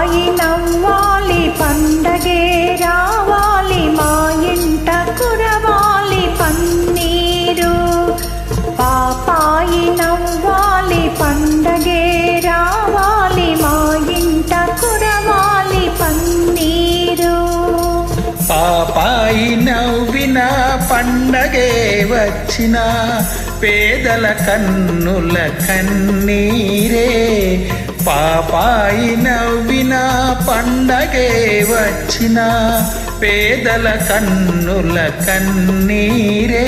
పాపాయి నవ్వాలి పండగే రావాలి మా ఇంట కురవాలి పన్నీరు. పాపాయి నవ్వాలి పండగే రావాలి మా ఇంట కురవాలి పన్నీరు. పాపాయి నవ్విన పండగే వచ్చిన పేదల కన్నుల కన్నీరే. పాపాయి నవ్విన పండగే వచ్చిన పేదల కన్నుల కన్నీరే.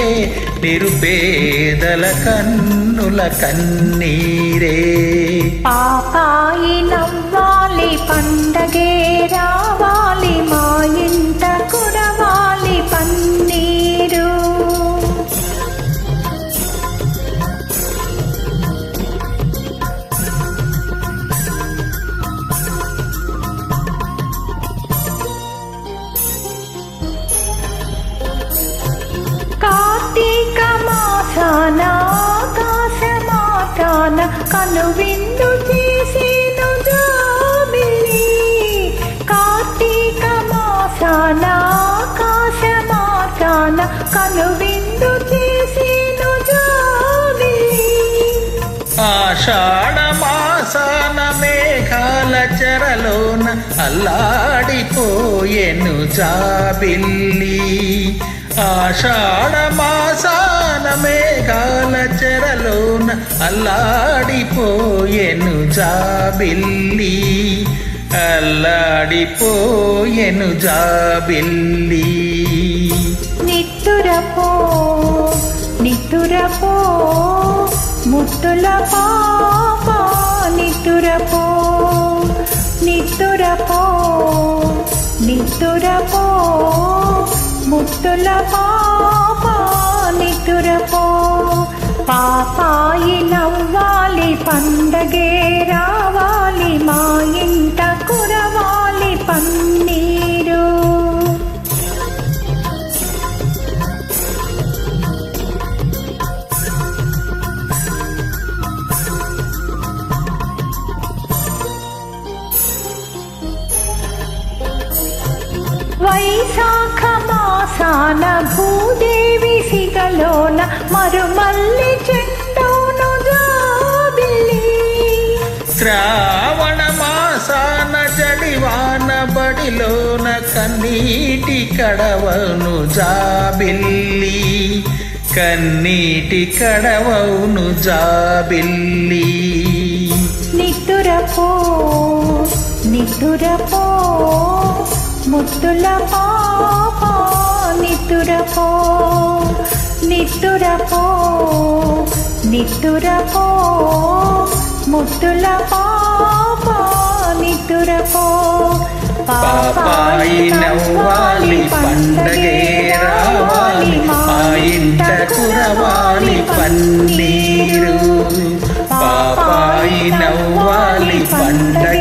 నిరుపేదల కన్నుల కన్నీరే. పాపాయి నవ్వాలి పండగే రావాలి మా ఇంట కురవాలి పన్నీరు. కార్తీక మాసాన ఆకాశమాటాన కనువిందు చేసేను జాబిల్లి. కార్తీక మాసాన ఆకాశమాటాన కనువిందు చేసేను జాబిల్లి. ఆషాఢ మాసాన మేఘాల చెరలోన అల్లాడిపోయెను జాబిల్లి. ఆషాఢ మాసాన మేఘాల చెరలోన అల్లాడిపోయెను జాబిల్లి. అల్లాడిపోయెను జాబిల్లి. నిట్టురపో నిట్టురపో ముట్టుల పాప నిట్టురపో నిట్టురపో నిట్టురపో ముట్టుల పాప నిట్టురపో. పాపాయి నవ్వాలి పండగే రావాలి మా ఇంట కురవాలి పన్నీరు. వైశాఖ మాసాన భూదేవి సిగలోన మరుమల్లి చెండోను జాబిల్లి. శ్రావణ మాసాన జడివాన బడిలోన కన్నీటి కడవను జాబిల్లి. కన్నీటి కడవను జాబిల్లి. నిట్టురపో నిట్టురపో ముట్టుల పాప నిట్టురపో నిట్టురపో నిట్టురపో ముట్టుల పాప నిట్టురపో. పాపాయి నవ్వాలి పండగే రావాలి మా ఇంట కురవాలి పన్నీరు. పాపాయి నవ్వాలి పండగే